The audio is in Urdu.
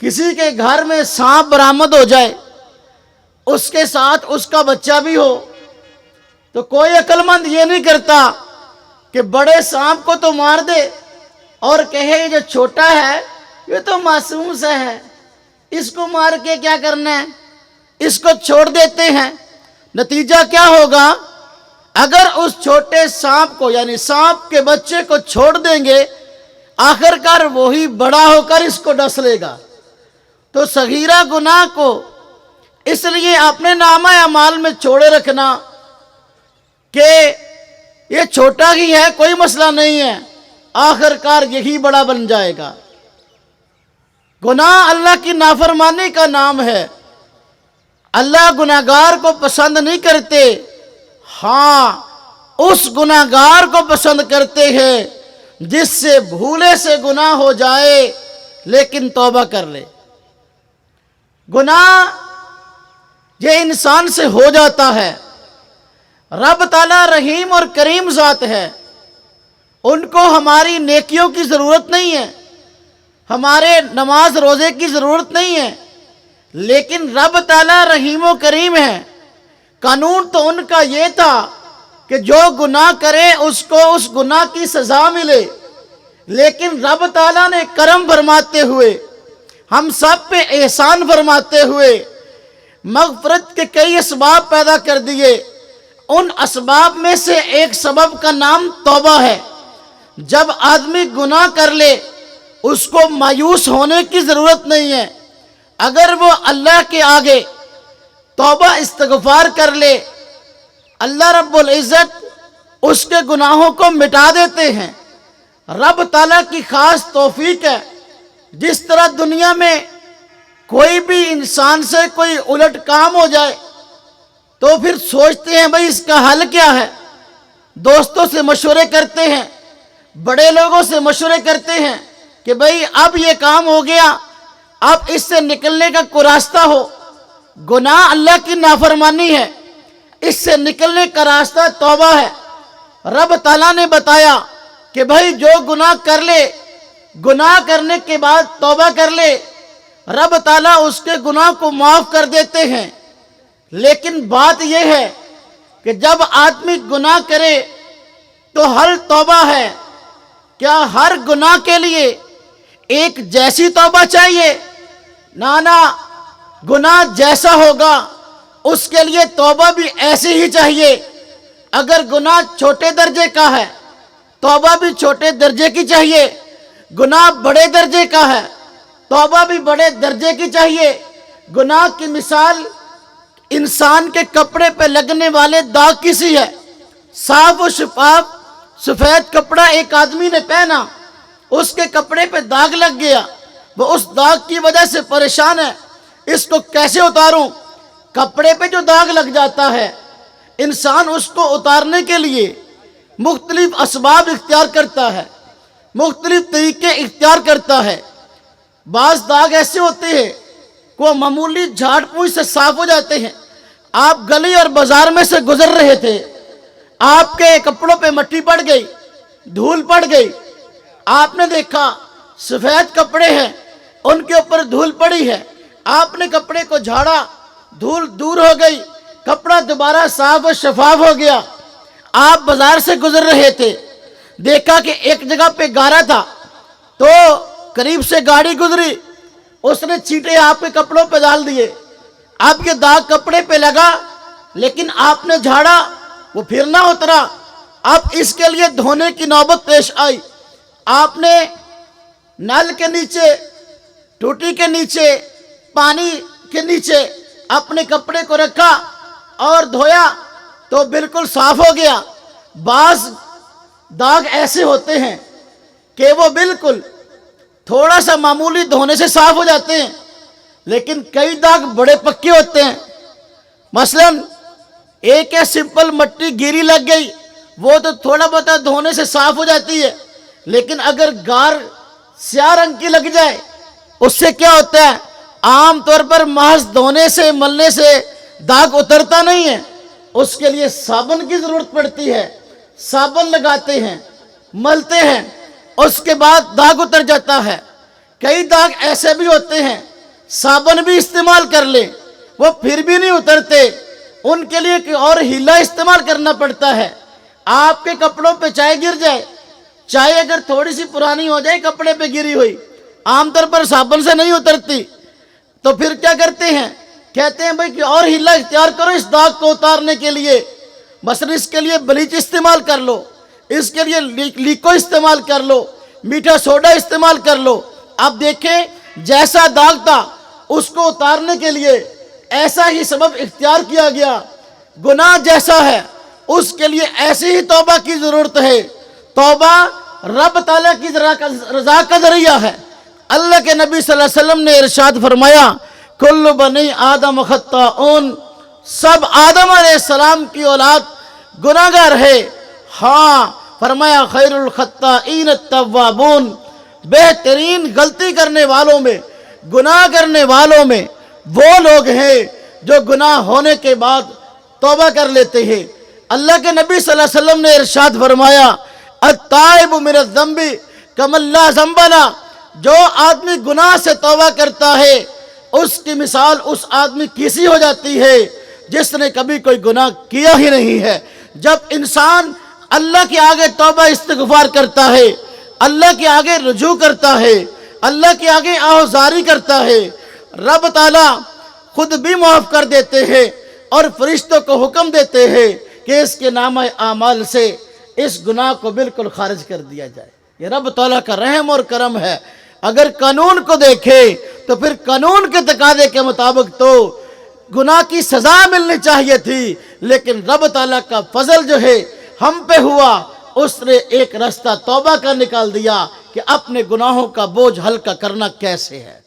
کسی کے گھر میں سانپ برآمد ہو جائے، اس کے ساتھ اس کا بچہ بھی ہو، تو کوئی عقل مند یہ نہیں کرتا کہ بڑے سانپ کو تو مار دے اور کہے یہ جو چھوٹا ہے یہ تو معصوم سا ہے، اس کو مار کے کیا کرنا ہے، اس کو چھوڑ دیتے ہیں۔ نتیجہ کیا ہوگا؟ اگر اس چھوٹے سانپ کو یعنی سانپ کے بچے کو چھوڑ دیں گے، آخر کار وہی بڑا ہو کر اس کو ڈس لے گا۔ تو صغیرہ گناہ کو اس لیے اپنے نامہ اعمال میں چھوڑے رکھنا کہ یہ چھوٹا ہی ہے، کوئی مسئلہ نہیں ہے، آخر کار یہی بڑا بن جائے گا۔ گناہ اللہ کی نافرمانی کا نام ہے۔ اللہ گناہگار کو پسند نہیں کرتے، ہاں اس گناہگار کو پسند کرتے ہیں جس سے بھولے سے گناہ ہو جائے لیکن توبہ کر لے۔ گناہ یہ انسان سے ہو جاتا ہے۔ رب تعالیٰ رحیم اور کریم ذات ہے، ان کو ہماری نیکیوں کی ضرورت نہیں ہے، ہمارے نماز روزے کی ضرورت نہیں ہے، لیکن رب تعالیٰ رحیم و کریم ہے۔ قانون تو ان کا یہ تھا کہ جو گناہ کرے اس کو اس گناہ کی سزا ملے، لیکن رب تعالیٰ نے کرم فرماتے ہوئے، ہم سب پہ احسان فرماتے ہوئے مغفرت کے کئی اسباب پیدا کر دیے۔ ان اسباب میں سے ایک سبب کا نام توبہ ہے۔ جب آدمی گناہ کر لے اس کو مایوس ہونے کی ضرورت نہیں ہے، اگر وہ اللہ کے آگے توبہ استغفار کر لے، اللہ رب العزت اس کے گناہوں کو مٹا دیتے ہیں۔ رب تعالیٰ کی خاص توفیق ہے۔ جس طرح دنیا میں کوئی بھی انسان سے کوئی الٹ کام ہو جائے تو پھر سوچتے ہیں بھئی اس کا حل کیا ہے، دوستوں سے مشورے کرتے ہیں، بڑے لوگوں سے مشورے کرتے ہیں کہ بھئی اب یہ کام ہو گیا، اب اس سے نکلنے کا کوئی راستہ ہو۔ گناہ اللہ کی نافرمانی ہے، اس سے نکلنے کا راستہ توبہ ہے۔ رب تعالیٰ نے بتایا کہ بھئی جو گناہ کر لے، گناہ کرنے کے بعد توبہ کر لے، رب تعالیٰ اس کے گناہ کو معاف کر دیتے ہیں۔ لیکن بات یہ ہے کہ جب آدمی گناہ کرے تو حل توبہ ہے۔ کیا ہر گناہ کے لیے ایک جیسی توبہ چاہیے؟ نانا، گناہ جیسا ہوگا اس کے لیے توبہ بھی ایسی ہی چاہیے۔ اگر گناہ چھوٹے درجے کا ہے، توبہ بھی چھوٹے درجے کی چاہیے۔ گناہ بڑے درجے کا ہے، توبہ بھی بڑے درجے کی چاہیے۔ گناہ کی مثال انسان کے کپڑے پہ لگنے والے داغ کی سی ہے۔ صاف و شفاف سفید کپڑا ایک آدمی نے پہنا، اس کے کپڑے پہ داغ لگ گیا، وہ اس داغ کی وجہ سے پریشان ہے، اس کو کیسے اتاروں؟ کپڑے پہ جو داغ لگ جاتا ہے، انسان اس کو اتارنے کے لیے مختلف اسباب اختیار کرتا ہے، مختلف طریقے اختیار کرتا ہے۔ بعض داغ ایسے ہوتے ہیں کہ وہ معمولی جھاڑ پوچھ سے صاف ہو جاتے ہیں۔ آپ گلی اور بازار میں سے گزر رہے تھے، آپ کے کپڑوں پہ مٹی پڑ گئی، دھول پڑ گئی، آپ نے دیکھا سفید کپڑے ہیں، ان کے اوپر دھول پڑی ہے، آپ نے کپڑے کو جھاڑا، دھول دور ہو گئی، کپڑا دوبارہ صاف و شفاف ہو گیا۔ آپ بازار سے گزر رہے تھے، دیکھا کہ ایک جگہ پہ گارا تھا، تو قریب سے گاڑی گزری، اس نے چیٹے آپ کے کپڑوں پہ ڈال دیے، آپ کے داغ کپڑے پہ لگا، لیکن آپ نے جھاڑا، وہ پھر نہ اترا۔ اب اس کے لیے دھونے کی نوبت پیش آئی، آپ نے نل کے نیچے، ٹوٹی کے نیچے، پانی کے نیچے اپنے کپڑے کو رکھا اور دھویا تو بالکل صاف ہو گیا۔ بعض داغ ایسے ہوتے ہیں کہ وہ بالکل تھوڑا سا معمولی دھونے سے صاف ہو جاتے ہیں، لیکن کئی داغ بڑے پکے ہوتے ہیں۔ مثلا ایک ہے سمپل مٹی گیری لگ گئی، وہ تو تھوڑا بہت دھونے سے صاف ہو جاتی ہے، لیکن اگر گار سیاہ رنگ کی لگ جائے اس سے کیا ہوتا ہے؟ عام طور پر محض دھونے سے ملنے سے داغ اترتا نہیں ہے، اس کے لیے صابن کی ضرورت پڑتی ہے، صابن لگاتے ہیں، ملتے ہیں، اس کے بعد داغ اتر جاتا ہے۔ کئی داغ ایسے بھی ہوتے ہیں صابن بھی استعمال کر لیں وہ پھر بھی نہیں اترتے، ان کے لیے کوئی اور ہیلا استعمال کرنا پڑتا ہے۔ آپ کے کپڑوں پہ چائے گر جائے، چائے اگر تھوڑی سی پرانی ہو جائے کپڑے پہ گری ہوئی، عام طور پر صابن سے نہیں اترتی، تو پھر کیا کرتے ہیں؟ کہتے ہیں بھائی کہ اور ہیلا اختیار کرو اس داغ کو اتارنے کے لیے، مثلا اس کے لیے بلیچ استعمال کر لو، اس کے لیے لیکو استعمال کر لو، میٹھا سوڈا استعمال کر لو۔ اب دیکھیں جیسا داغ تھا اس کو اتارنے کے لیے ایسا ہی سبب اختیار کیا گیا، گناہ جیسا ہے اس کے لیے ایسی ہی توبہ کی ضرورت ہے۔ توبہ رب تعالیٰ کی رضا کا ذریعہ ہے۔ اللہ کے نبی صلی اللہ علیہ وسلم نے ارشاد فرمایا کل بنی آدم خطاؤن، سب آدم علیہ السلام کی اولاد گناہگار ہے، ہاں فرمایا خیر الخطائین التوابون، بہترین غلطی کرنے والوں میں، گناہ کرنے والوں میں وہ لوگ ہیں جو گناہ ہونے کے بعد توبہ کر لیتے ہیں۔ اللہ کے نبی صلی اللہ علیہ وسلم نے ارشاد فرمایا التائب من الذنب کمن لا ذنب لہ، جو آدمی گناہ سے توبہ کرتا ہے اس کی مثال اس آدمی کی سی ہو جاتی ہے جس نے کبھی کوئی گناہ کیا ہی نہیں ہے۔ جب انسان اللہ کے آگے توبہ استغفار کرتا ہے، اللہ کے آگے رجوع کرتا ہے، اللہ کے آگے آہوزاری کرتا ہے، رب تعالیٰ خود بھی معاف کر دیتے ہیں اور فرشتوں کو حکم دیتے ہیں کہ اس کے نامہ اعمال سے اس گناہ کو بالکل خارج کر دیا جائے۔ یہ رب تعالیٰ کا رحم اور کرم ہے۔ اگر قانون کو دیکھے تو پھر قانون کے تقاضے کے مطابق تو گناہ کی سزا ملنی چاہیے تھی، لیکن رب تعالیٰ کا فضل جو ہے ہم پہ ہوا، اس نے ایک راستہ توبہ کا نکال دیا کہ اپنے گناہوں کا بوجھ ہلکا کرنا کیسے ہے۔